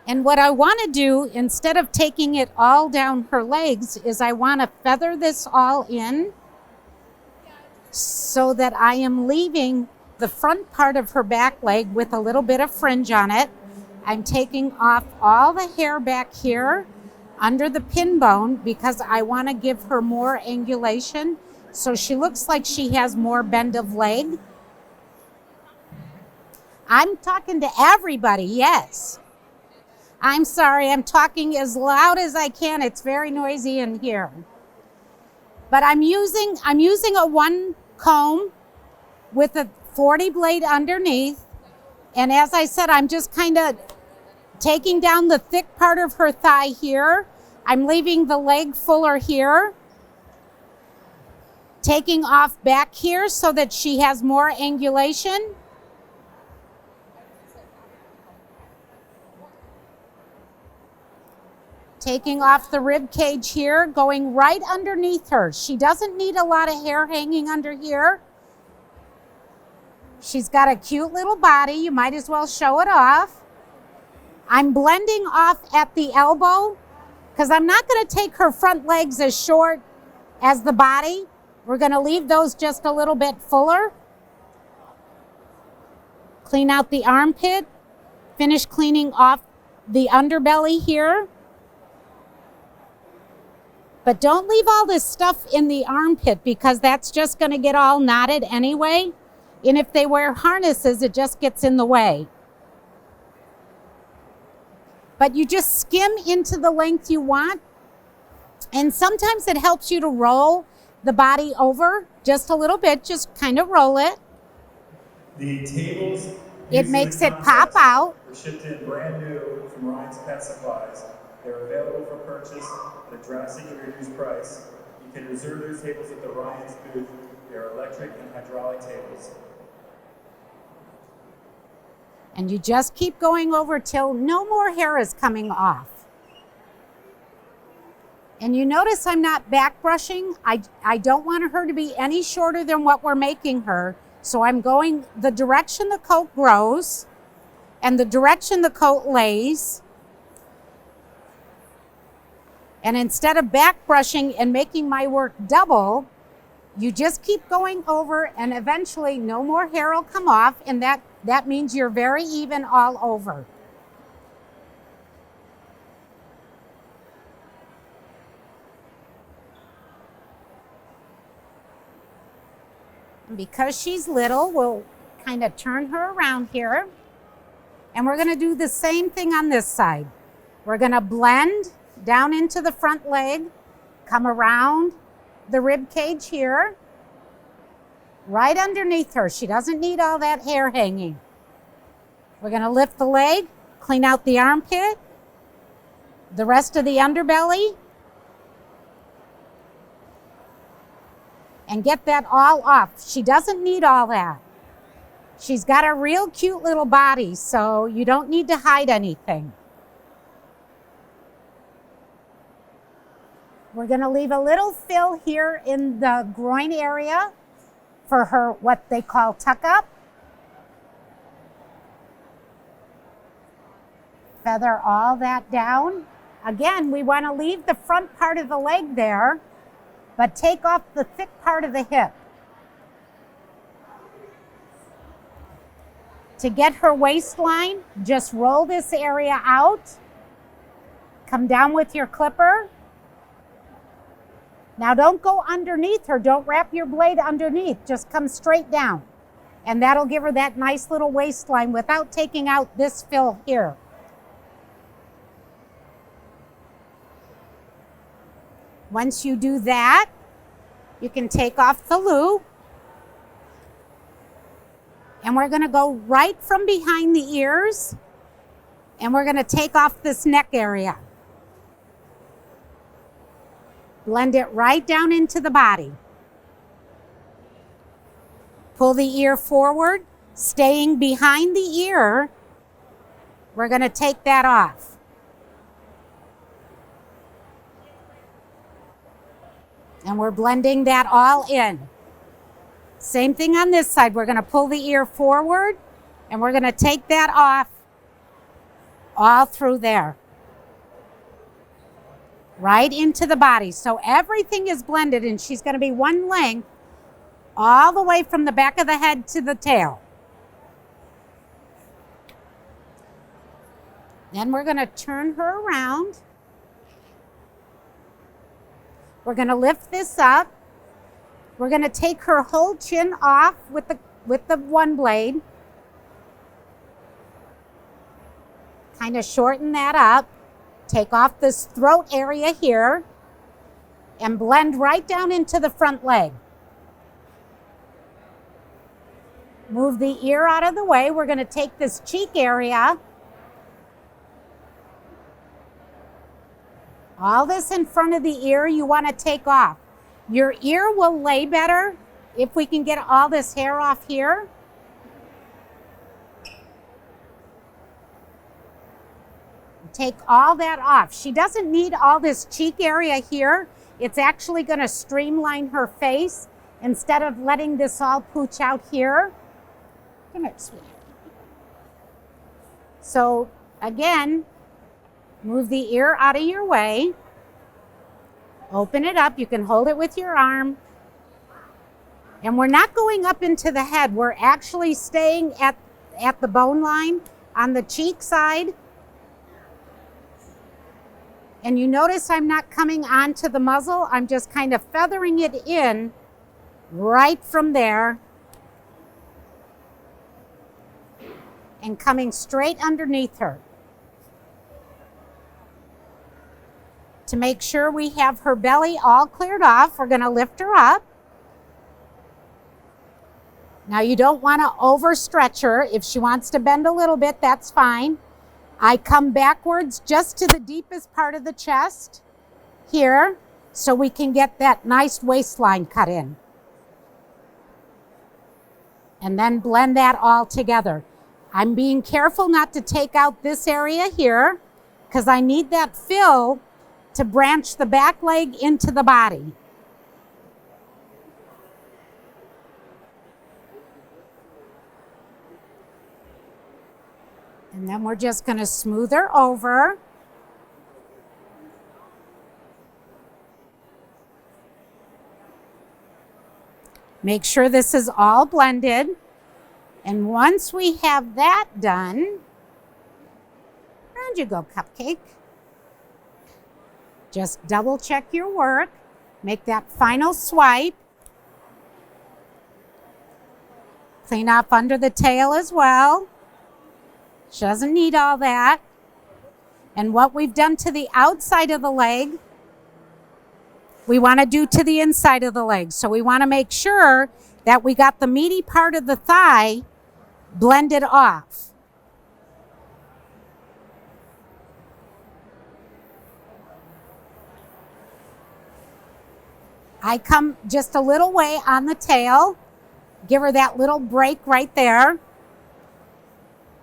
And what I want to do, instead of taking it all down her legs, is I want to feather this all in so that I am leaving the front part of her back leg with a little bit of fringe on it. I'm taking off all the hair back here under the pin bone because I want to give her more angulation so she looks like she has more bend of leg. I'm talking to everybody, yes. I'm sorry, I'm talking as loud as I can. It's very noisy in here. But I'm using a 1 comb with a 40 blade underneath. And as I said, I'm just kind of taking down the thick part of her thigh here. I'm leaving the leg fuller here. Taking off back here so that she has more angulation. Taking off the rib cage here, going right underneath her. She doesn't need a lot of hair hanging under here. She's got a cute little body. You might as well show it off. I'm blending off at the elbow because I'm not going to take her front legs as short as the body. We're going to leave those just a little bit fuller. Clean out the armpit. Finish cleaning off the underbelly here. But don't leave all this stuff in the armpit because that's just going to get all knotted anyway. And if they wear harnesses, it just gets in the way. But you just skim into the length you want. And sometimes it helps you to roll the body over just a little bit. Just kind of roll it. The tables, it makes it pop out. Were shipped in brand new from Ryan's Pet Supplies. They're available for purchase at a drastically reduced price. You can reserve their tables at the Ryan's booth. They're electric and hydraulic tables. And you just keep going over till no more hair is coming off. And you notice I'm not back brushing. I don't want her to be any shorter than what we're making her. So I'm going the direction the coat grows and the direction the coat lays. And instead of back brushing and making my work double, you just keep going over and eventually no more hair will come off, and that means you're very even all over. And because she's little, we'll kind of turn her around here. And we're going to do the same thing on this side. We're going to blend down into the front leg, come around the rib cage here, right underneath her. She doesn't need all that hair hanging. We're going to lift the leg, clean out the armpit, the rest of the underbelly, and get that all off. She doesn't need all that. She's got a real cute little body, so you don't need to hide anything. We're going to leave a little fill here in the groin area for her, what they call tuck up. Feather all that down. Again, we want to leave the front part of the leg there, but take off the thick part of the hip. To get her waistline, just roll this area out. Come down with your clipper. Now don't go underneath her. Don't wrap your blade underneath. Just come straight down. And that'll give her that nice little waistline without taking out this fill here. Once you do that, you can take off the loop. And we're going to go right from behind the ears. And we're going to take off this neck area. Blend it right down into the body. Pull the ear forward, staying behind the ear. We're going to take that off. And we're blending that all in. Same thing on this side. We're going to pull the ear forward and we're going to take that off. all through there. Right into the body. So everything is blended, and she's going to be one length all the way from the back of the head to the tail. Then we're going to turn her around. We're going to lift this up. We're going to take her whole chin off with the one blade. Kind of shorten that up. Take off this throat area here and blend right down into the front leg. Move the ear out of the way. We're going to take this cheek area. All this in front of the ear you want to take off. Your ear will lay better if we can get all this hair off here. Take all that off. She doesn't need all this cheek area here. It's actually going to streamline her face instead of letting this all pooch out here. Come here, sweetie. So again, move the ear out of your way. Open it up. You can hold it with your arm. And we're not going up into the head. We're actually staying at the bone line on the cheek side. And you notice I'm not coming onto the muzzle. I'm just kind of feathering it in right from there and coming straight underneath her. To make sure we have her belly all cleared off, we're going to lift her up. Now you don't want to overstretch her. If she wants to bend a little bit, that's fine. I come backwards just to the deepest part of the chest here so we can get that nice waistline cut in. And then blend that all together. I'm being careful not to take out this area here because I need that fill to branch the back leg into the body. And then we're just going to smooth her over. Make sure this is all blended. And once we have that done, around you go, Cupcake. Just double check your work. Make that final swipe. Clean up under the tail as well. She doesn't need all that. And what we've done to the outside of the leg, we want to do to the inside of the leg. So we want to make sure that we got the meaty part of the thigh blended off. I come just a little way on the tail, give her that little break right there.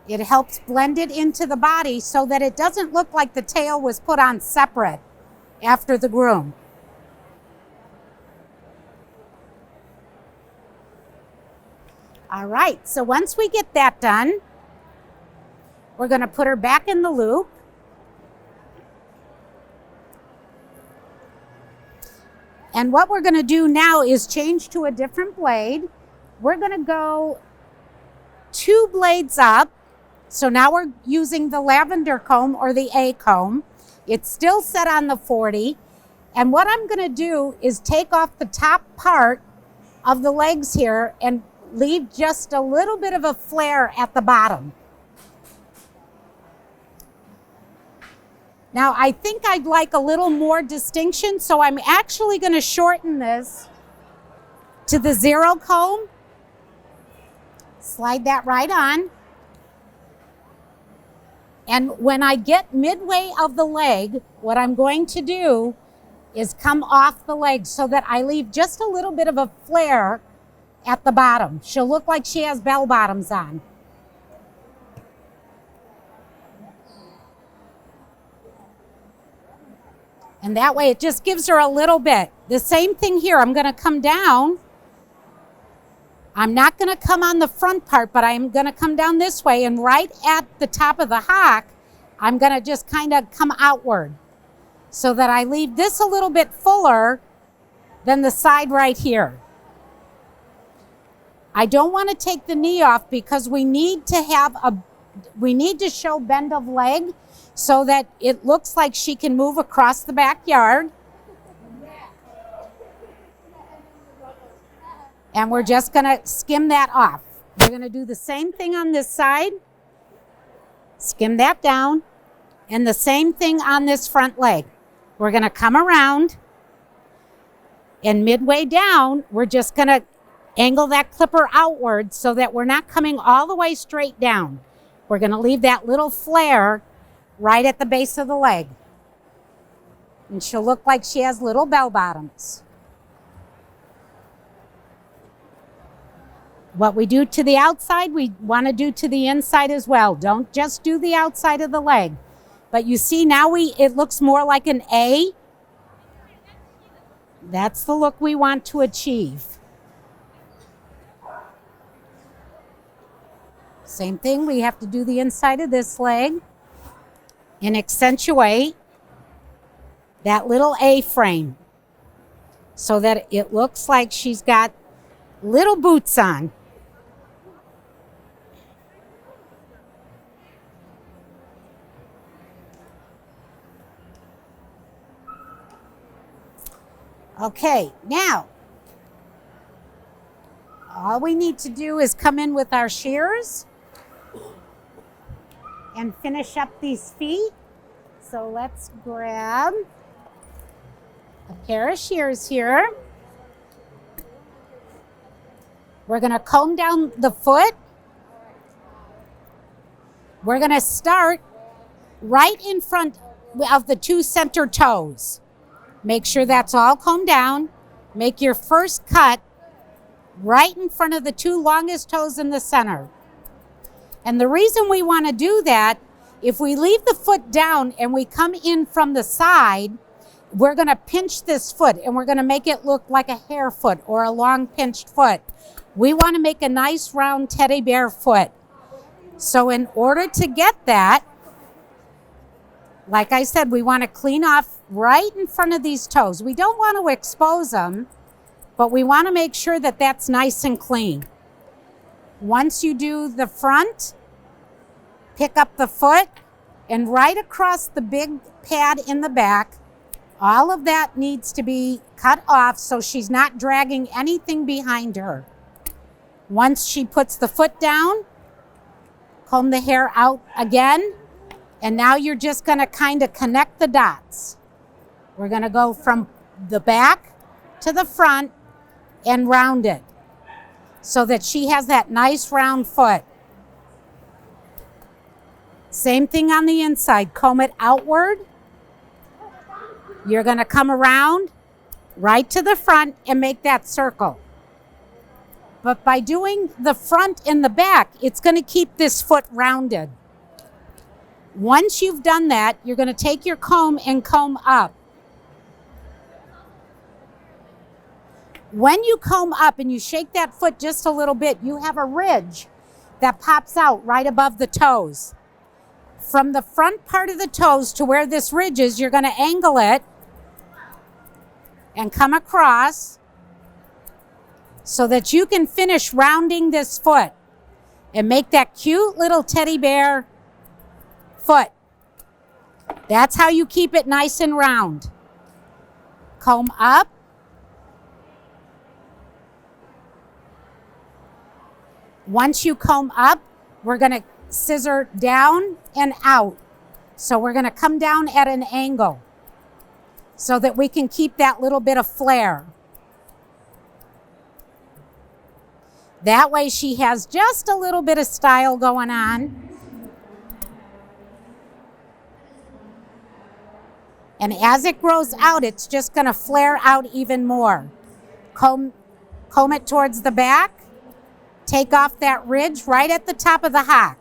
It helps blend it into the body so that it doesn't look like the tail was put on separate after the groom. All right, so once we get that done, we're going to put her back in the loop. And what we're going to do now is change to a different blade. We're going to go 2 blades up. So now we're using the lavender comb or the A comb. It's still set on the 40. And what I'm going to do is take off the top part of the legs here and leave just a little bit of a flare at the bottom. Now I think I'd like a little more distinction, so I'm actually going to shorten this to the 0 comb. Slide that right on. And when I get midway of the leg, what I'm going to do is come off the leg so that I leave just a little bit of a flare at the bottom. She'll look like she has bell bottoms on. And that way it just gives her a little bit. The same thing here. I'm going to come down. I'm not going to come on the front part, but I'm going to come down this way, and right at the top of the hock, I'm going to just kind of come outward so that I leave this a little bit fuller than the side right here. I don't want to take the knee off because we need to show bend of leg so that it looks like she can move across the backyard. And we're just going to skim that off. We're going to do the same thing on this side. Skim that down. And the same thing on this front leg. We're going to come around. And midway down, we're just going to angle that clipper outward so that we're not coming all the way straight down. We're going to leave that little flare right at the base of the leg. And she'll look like she has little bell bottoms. What we do to the outside, we want to do to the inside as well. Don't just do the outside of the leg. But you see now it looks more like an A. That's the look we want to achieve. Same thing, we have to do the inside of this leg and accentuate that little A-frame so that it looks like she's got little boots on. Okay, now, all we need to do is come in with our shears and finish up these feet. So let's grab a pair of shears here. We're going to comb down the foot. We're going to start right in front of the two center toes. Make sure that's all combed down. Make your first cut right in front of the two longest toes in the center. And the reason we want to do that, if we leave the foot down and we come in from the side, we're going to pinch this foot and we're going to make it look like a hare foot or a long pinched foot. We want to make a nice round teddy bear foot. So in order to get that, like I said, we want to clean off right in front of these toes. We don't want to expose them, but we want to make sure that that's nice and clean. Once you do the front, pick up the foot and right across the big pad in the back, all of that needs to be cut off so she's not dragging anything behind her. Once she puts the foot down, comb the hair out again, and now you're just going to kind of connect the dots. We're going to go from the back to the front and round it so that she has that nice round foot. Same thing on the inside. Comb it outward. You're going to come around right to the front and make that circle. But by doing the front and the back, it's going to keep this foot rounded. Once you've done that, you're going to take your comb and comb up. When you comb up and you shake that foot just a little bit, you have a ridge that pops out right above the toes. From the front part of the toes to where this ridge is, you're going to angle it and come across so that you can finish rounding this foot and make that cute little teddy bear foot. That's how you keep it nice and round. Comb up. Once you comb up, we're going to scissor down and out. So we're going to come down at an angle so that we can keep that little bit of flare. That way she has just a little bit of style going on. And as it grows out, it's just going to flare out even more. Comb it towards the back. Take off that ridge right at the top of the hock.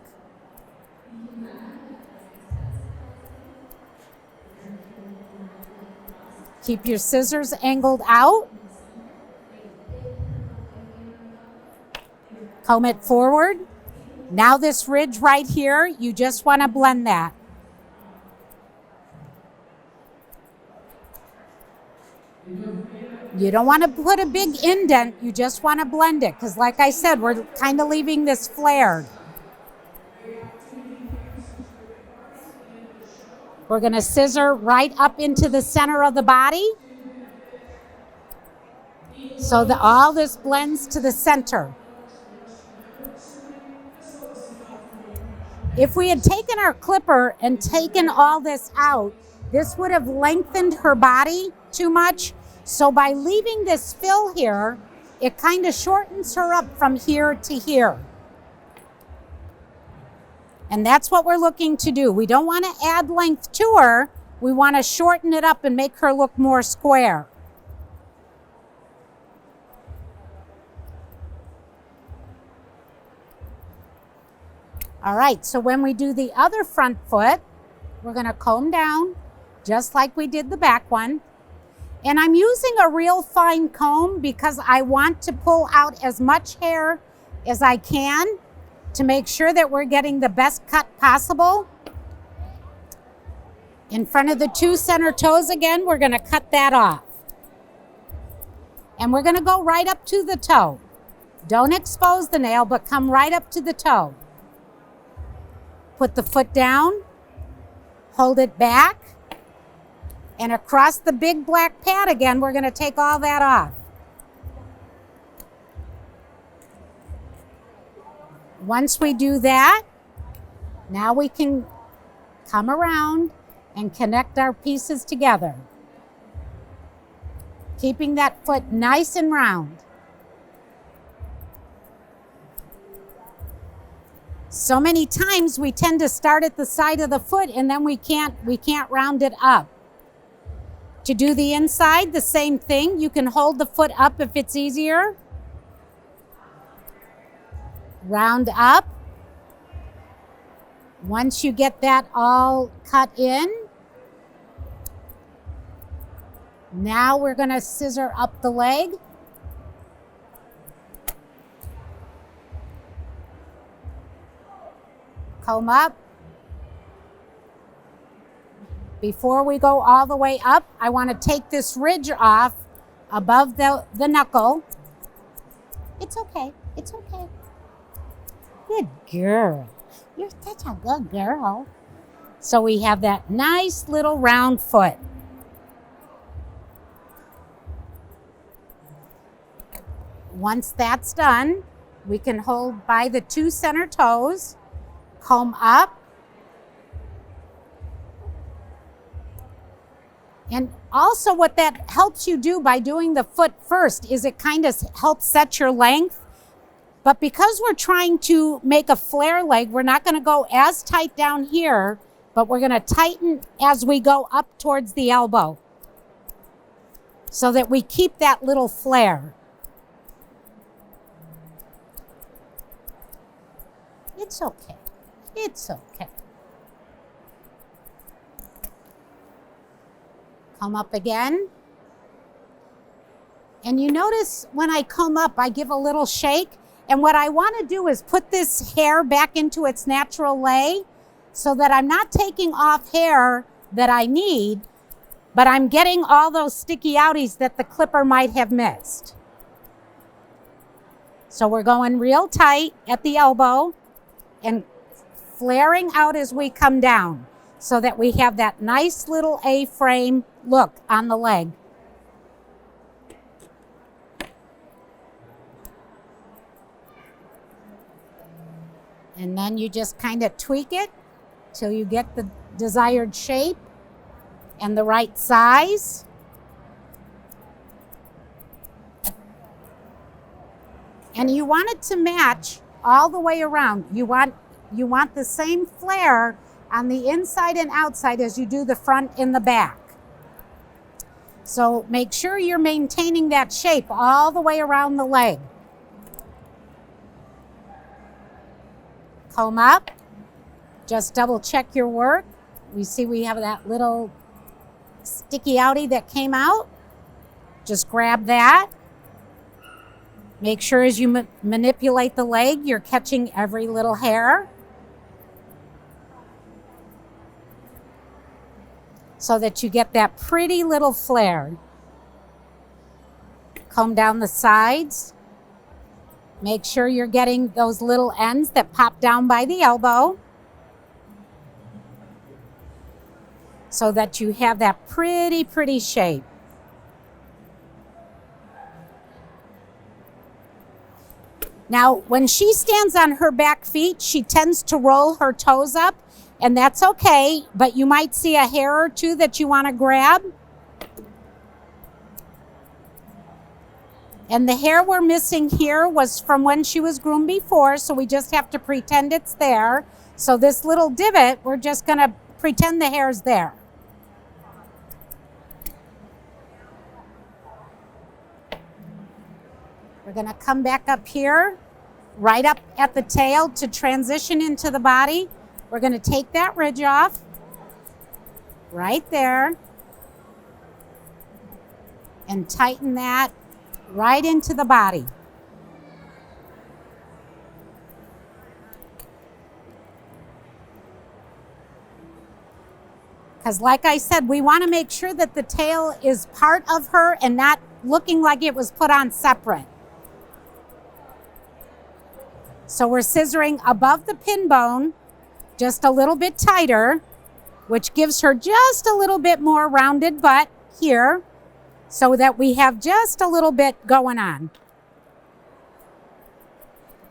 Keep your scissors angled out. Comb it forward. Now this ridge right here, you just want to blend that. You don't want to put a big indent, you just want to blend it, because like I said, we're kind of leaving this flared. We're going to scissor right up into the center of the body so that all this blends to the center. If we had taken our clipper and taken all this out, this would have lengthened her body too much. So by leaving this fill here, it kind of shortens her up from here to here. And that's what we're looking to do. We don't want to add length to her. We want to shorten it up and make her look more square. All right, so when we do the other front foot, we're going to comb down just like we did the back one. And I'm using a real fine comb because I want to pull out as much hair as I can to make sure that we're getting the best cut possible. In front of the 2 center toes again, we're going to cut that off. And we're going to go right up to the toe. Don't expose the nail, but come right up to the toe. Put the foot down, hold it back, and across the big black pad again, we're going to take all that off. Once we do that, now we can come around and connect our pieces together, keeping that foot nice and round. So many times we tend to start at the side of the foot and then we can't round it up. To do the inside, the same thing. You can hold the foot up if it's easier. Round up. Once you get that all cut in, now we're going to scissor up the leg. Comb up. Before we go all the way up, I want to take this ridge off above the knuckle. It's okay. It's okay. Good girl. You're such a good girl. So we have that nice little round foot. Once that's done, we can hold by the 2 center toes, comb up, and also what that helps you do by doing the foot first is it kind of helps set your length. But because we're trying to make a flare leg, we're not going to go as tight down here, but we're going to tighten as we go up towards the elbow so that we keep that little flare. It's okay. It's okay. Come up again. And you notice when I come up, I give a little shake. And what I want to do is put this hair back into its natural lay so that I'm not taking off hair that I need, but I'm getting all those sticky outies that the clipper might have missed. So we're going real tight at the elbow and flaring out as we come down so that we have that nice little A-frame look on the leg. And then you just kind of tweak it till you get the desired shape and the right size. And you want it to match all the way around. You want the same flare on the inside and outside as you do the front and the back. So make sure you're maintaining that shape all the way around the leg. Comb up, just double check your work. We see we have that little sticky outie that came out. Just grab that. Make sure as you manipulate the leg, you're catching every little hair so that you get that pretty little flare. Comb down the sides. Make sure you're getting those little ends that pop down by the elbow so that you have that pretty shape. Now, when she stands on her back feet, she tends to roll her toes up, and that's okay, but you might see a hair or two that you want to grab. And the hair we're missing here was from when she was groomed before, so we just have to pretend it's there. So this little divot, we're just going to pretend the hair's there. We're going to come back up here, right up at the tail to transition into the body. We're going to take that ridge off, right there, and tighten that right into the body. Because like I said, we want to make sure that the tail is part of her and not looking like it was put on separate. So we're scissoring above the pin bone, just a little bit tighter, which gives her just a little bit more rounded butt here, so that we have just a little bit going on.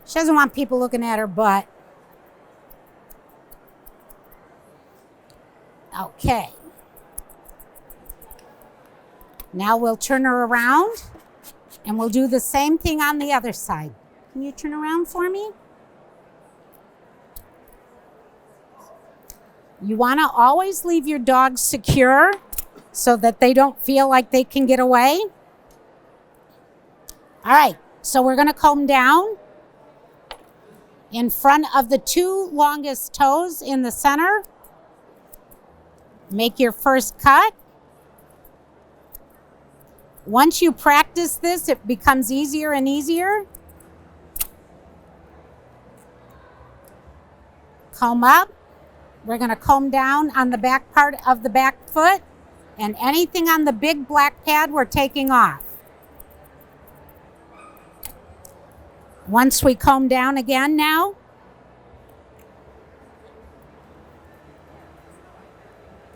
She doesn't want people looking at her butt. Okay. Now we'll turn her around and we'll do the same thing on the other side. Can you turn around for me? You want to always leave your dogs secure so that they don't feel like they can get away. All right, so we're going to comb down in front of the two longest toes in the center. Make your first cut. Once you practice this, it becomes easier and easier. Comb up. We're going to comb down on the back part of the back foot, and anything on the big black pad we're taking off. Once we comb down again now,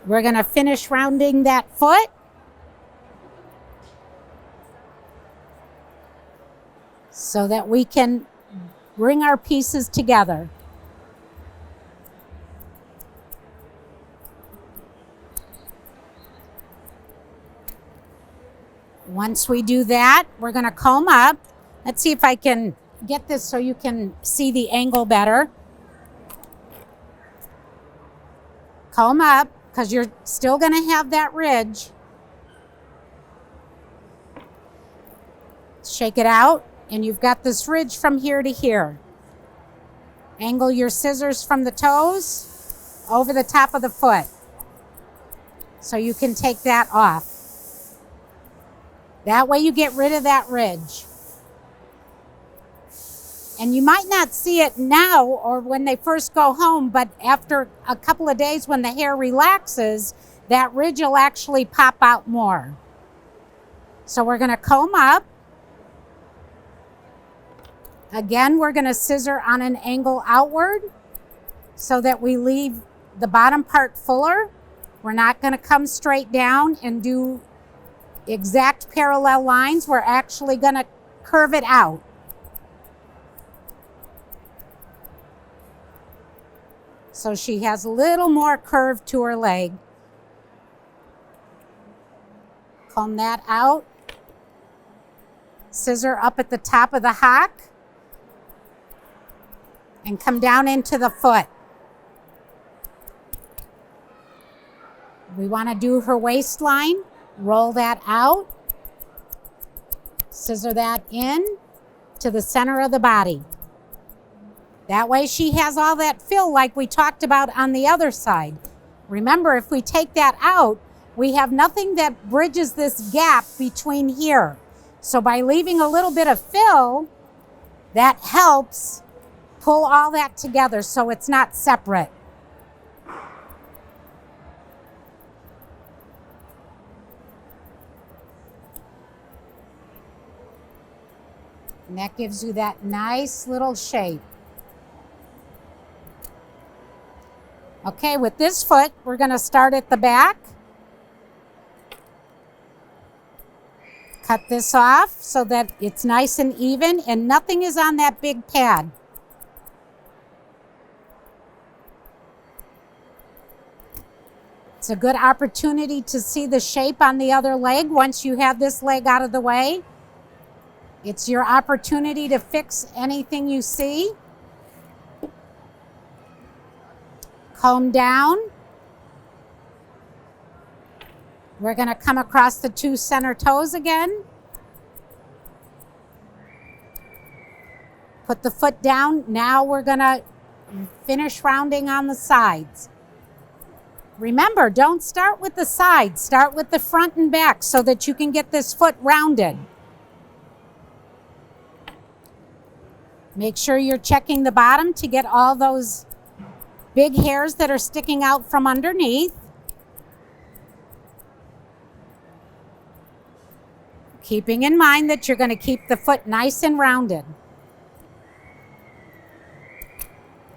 we're going to finish rounding that foot. So that we can bring our pieces together. Once we do that, we're going to comb up. Let's see if I can get this so you can see the angle better. Comb up, because you're still going to have that ridge. Shake it out, and you've got this ridge from here to here. Angle your scissors from the toes over the top of the foot, so you can take that off. That way you get rid of that ridge. And you might not see it now or when they first go home, but after a couple of days when the hair relaxes, that ridge will actually pop out more. So we're going to comb up. Again, we're going to scissor on an angle outward so that we leave the bottom part fuller. We're not going to come straight down and do exact parallel lines. We're actually going to curve it out. So she has a little more curve to her leg. Comb that out. Scissor up at the top of the hock and come down into the foot. We want to do her waistline. Roll that out. Scissor that in to the center of the body. That way she has all that fill like we talked about on the other side. Remember, if we take that out, we have nothing that bridges this gap between here. So by leaving a little bit of fill, that helps pull all that together so it's not separate. And that gives you that nice little shape. Okay, with this foot, we're going to start at the back. Cut this off so that it's nice and even and nothing is on that big pad. It's a good opportunity to see the shape on the other leg once you have this leg out of the way. It's your opportunity to fix anything you see. Comb down. We're going to come across the 2 center toes again. Put the foot down. Now we're going to finish rounding on the sides. Remember, don't start with the sides. Start with the front and back so that you can get this foot rounded. Make sure you're checking the bottom to get all those big hairs that are sticking out from underneath. Keeping in mind that you're going to keep the foot nice and rounded.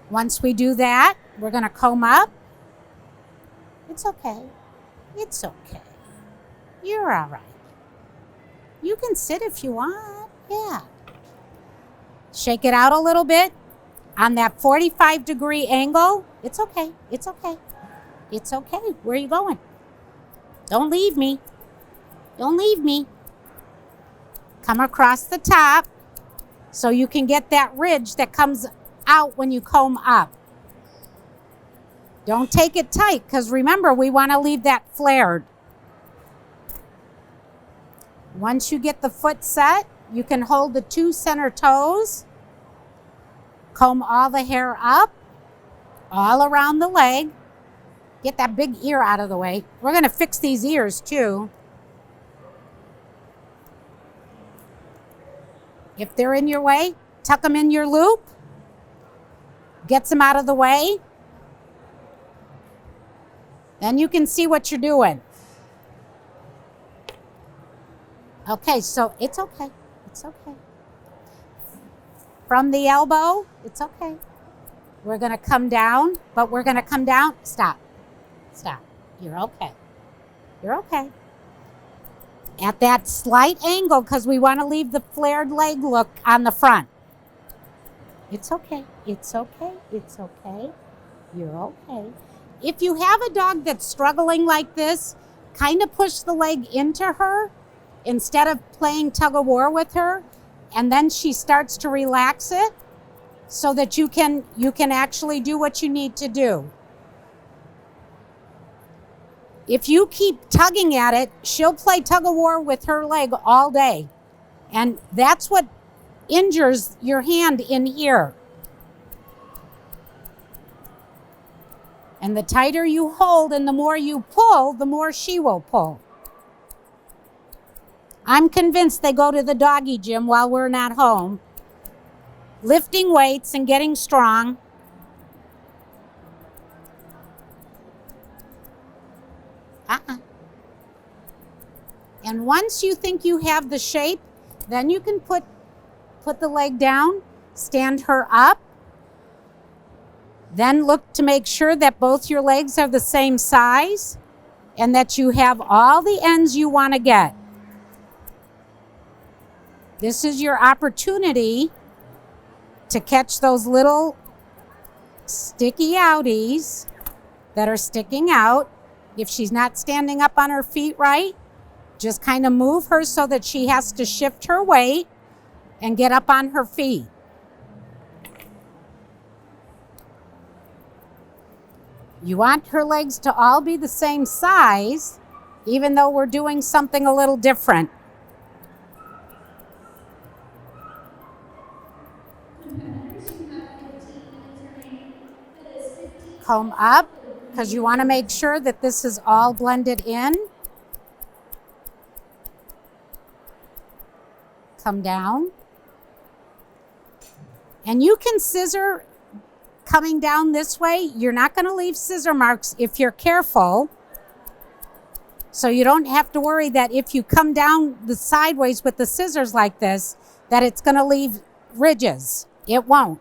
Once we do that, we're going to comb up. It's okay. It's okay. You're all right. You can sit if you want. Yeah. Shake it out a little bit on that 45-degree angle. It's okay. It's okay. It's okay. Where are you going? Don't leave me. Don't leave me. Come across the top so you can get that ridge that comes out when you comb up. Don't take it tight because remember, we want to leave that flared. Once you get the foot set, you can hold the 2 center toes, comb all the hair up, all around the leg. Get that big ear out of the way. We're going to fix these ears too. If they're in your way, tuck them in your loop. Gets them out of the way. Then you can see what you're doing. Okay, so it's okay. It's okay. From the elbow, it's okay. We're going to come down, but we're going to come down. Stop. Stop. You're okay. You're okay. At that slight angle because we want to leave the flared leg look on the front. It's okay. It's okay. It's okay. You're okay. If you have a dog that's struggling like this, kind of push the leg into her instead of playing tug of war with her, and then she starts to relax it so that you can actually do what you need to do. If you keep tugging at it, she'll play tug of war with her leg all day. And that's what injures your hand in here. And the tighter you hold and the more you pull, the more she will pull. I'm convinced they go to the doggy gym while we're not home, lifting weights and getting strong. And once you think you have the shape, then you can put the leg down, stand her up, then look to make sure that both your legs are the same size and that you have all the ends you want to get. This is your opportunity to catch those little sticky outies that are sticking out. If she's not standing up on her feet right, just kind of move her so that she has to shift her weight and get up on her feet. You want her legs to all be the same size, even though we're doing something a little different. Comb up, because you want to make sure that this is all blended in. Come down. And you can scissor coming down this way. You're not going to leave scissor marks if you're careful. So you don't have to worry that if you come down the sideways with the scissors like this, that it's going to leave ridges. It won't.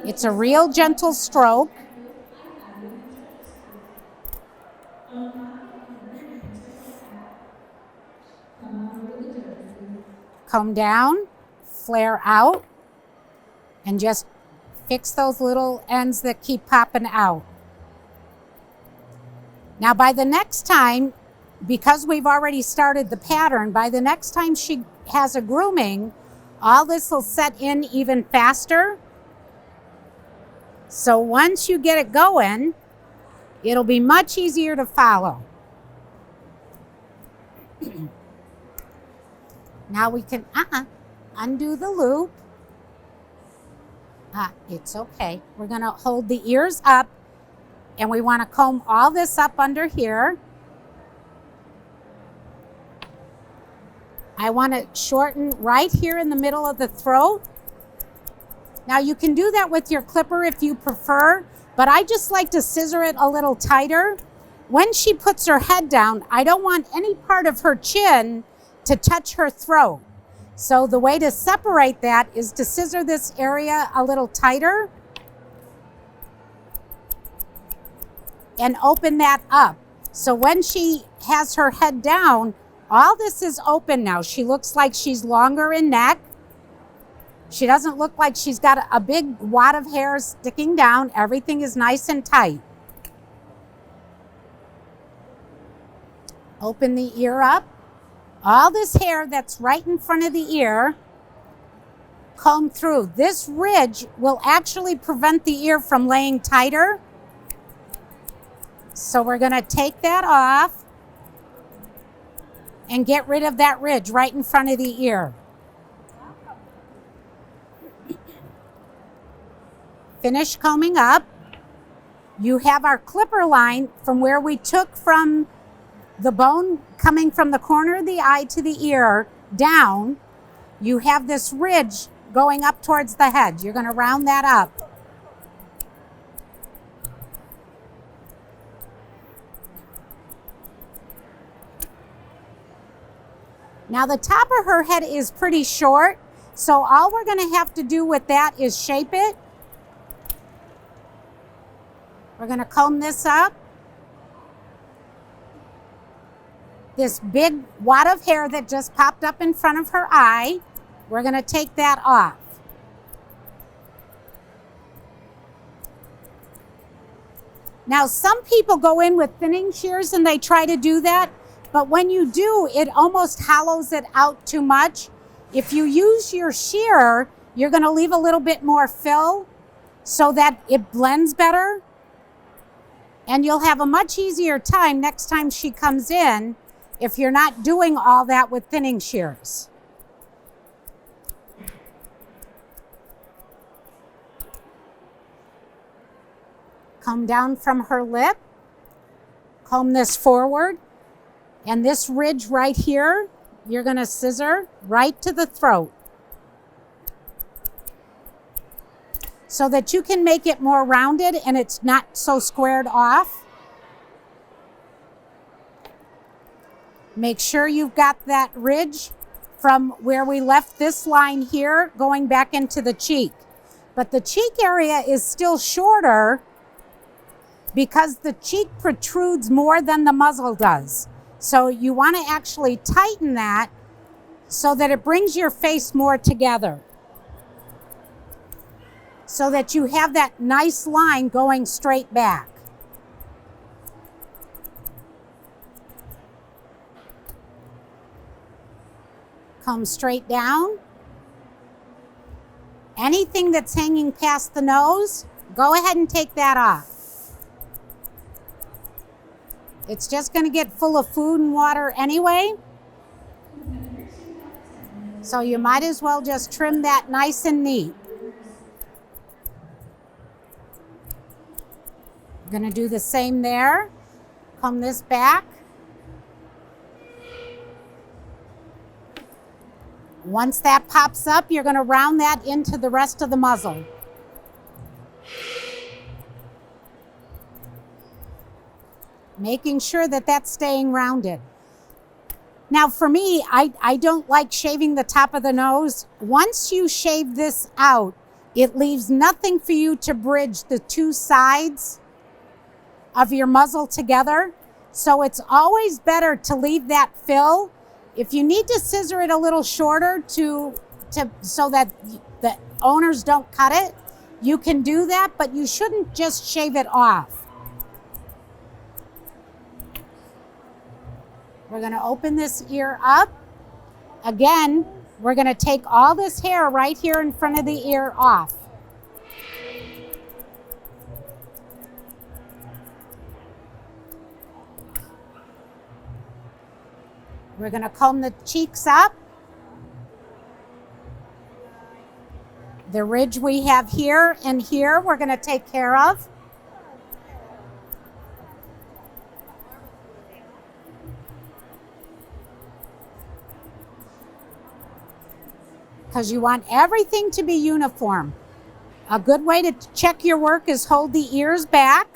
It's a real gentle stroke. Comb down, flare out, and just fix those little ends that keep popping out. Now by the next time, because we've already started the pattern, by the next time she has a grooming, all this will set in even faster. So once you get it going, it'll be much easier to follow. Now we can undo the loop. It's okay. We're going to hold the ears up, and we want to comb all this up under here. I want to shorten right here in the middle of the throat. Now you can do that with your clipper if you prefer, but I just like to scissor it a little tighter. When she puts her head down, I don't want any part of her chin to touch her throat. So the way to separate that is to scissor this area a little tighter and open that up. So when she has her head down, all this is open now. She looks like she's longer in neck. She doesn't look like she's got a big wad of hair sticking down. Everything is nice and tight. Open the ear up. All this hair that's right in front of the ear, comb through. This ridge will actually prevent the ear from laying tighter. So we're going to take that off and get rid of that ridge right in front of the ear. Finish combing up. You have our clipper line from where we took from the bone coming from the corner of the eye to the ear down. You have this ridge going up towards the head. You're going to round that up. Now the top of her head is pretty short, so all we're going to have to do with that is shape it. We're going to comb this up. This big wad of hair that just popped up in front of her eye, we're going to take that off. Now some people go in with thinning shears and they try to do that, but when you do, it almost hollows it out too much. If you use your shear, you're going to leave a little bit more fill so that it blends better, and you'll have a much easier time next time she comes in if you're not doing all that with thinning shears. Comb down from her lip, comb this forward, and this ridge right here, you're going to scissor right to the throat so that you can make it more rounded and it's not so squared off. Make sure you've got that ridge from where we left this line here going back into the cheek. But the cheek area is still shorter because the cheek protrudes more than the muzzle does. So you want to actually tighten that so that it brings your face more together, so that you have that nice line going straight back. Come straight down. Anything that's hanging past the nose, go ahead and take that off. It's just going to get full of food and water anyway. So you might as well just trim that nice and neat. I'm going to do the same there. Comb this back. Once that pops up, you're going to round that into the rest of the muzzle. Making sure that that's staying rounded. Now for me, I don't like shaving the top of the nose. Once you shave this out, it leaves nothing for you to bridge the two sides of your muzzle together. So it's always better to leave that fill. If you need to scissor it a little shorter so that the owners don't cut it, you can do that, but you shouldn't just shave it off. We're going to open this ear up. Again, we're going to take all this hair right here in front of the ear off. We're going to comb the cheeks up. The ridge we have here and here, we're going to take care of. Because you want everything to be uniform. A good way to check your work is hold the ears back.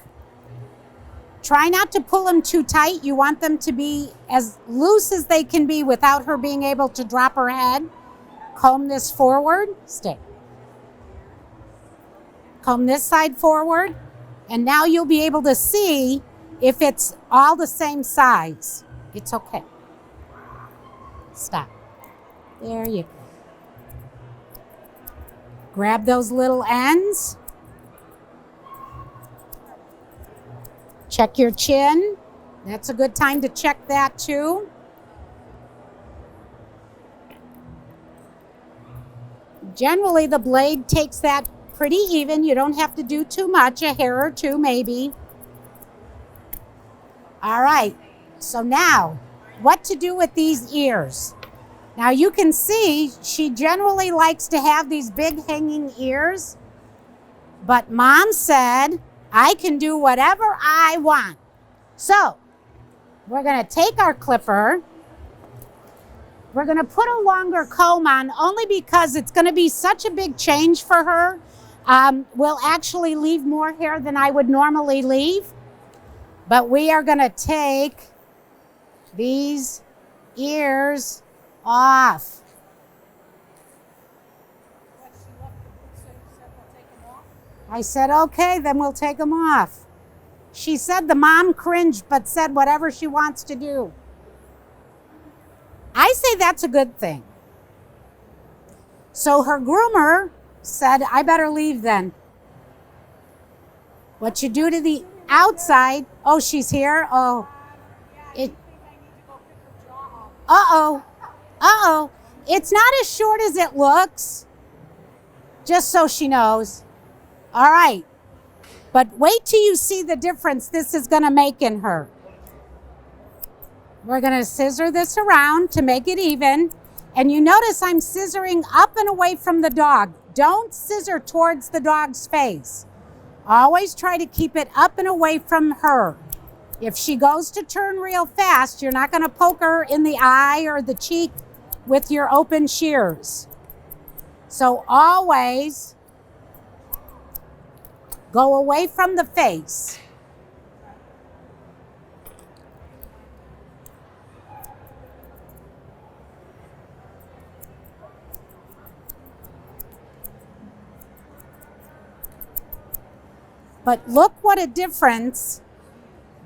Try not to pull them too tight. You want them to be as loose as they can be without her being able to drop her head. Comb this forward, stay. Comb this side forward, and now you'll be able to see if it's all the same size. It's okay. Stop. There you go. Grab those little ends. Check your chin. That's a good time to check that too. Generally, the blade takes that pretty even. You don't have to do too much, a hair or two maybe. All right, so now what to do with these ears. Now you can see she generally likes to have these big hanging ears, but Mom said I can do whatever I want. So we're gonna take our clipper. We're gonna put a longer comb on only because it's gonna be such a big change for her. We'll actually leave more hair than I would normally leave, but we are gonna take these ears off. I said, okay, then we'll take them off. She said the mom cringed, but said whatever she wants to do. I say that's a good thing. So her groomer said, I better leave then. What you do to the outside, oh, she's here, oh. Uh-oh, it's not as short as it looks, just so she knows. All right, but wait till you see the difference this is gonna make in her. We're gonna scissor this around to make it even, and you notice I'm scissoring up and away from the dog. Don't scissor towards the dog's face. Always try to keep it up and away from her. If she goes to turn real fast, you're not gonna poke her in the eye or the cheek with your open shears. So always go away from the face. But look what a difference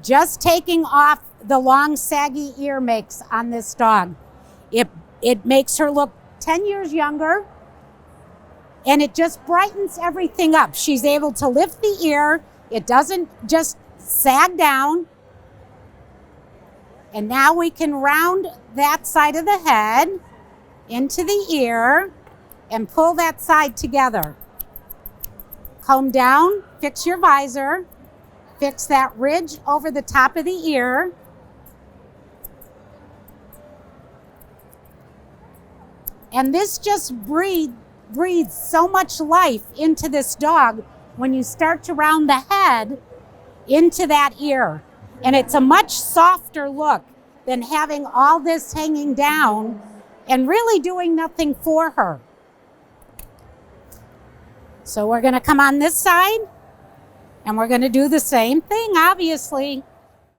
just taking off the long saggy ear makes on this dog. It makes her look 10 years younger, and it just brightens everything up. She's able to lift the ear. It doesn't just sag down. And now we can round that side of the head into the ear and pull that side together. Comb down, fix your visor, fix that ridge over the top of the ear. And this just breathes so much life into this dog when you start to round the head into that ear. And it's a much softer look than having all this hanging down and really doing nothing for her. So we're gonna come on this side and we're gonna do the same thing, obviously.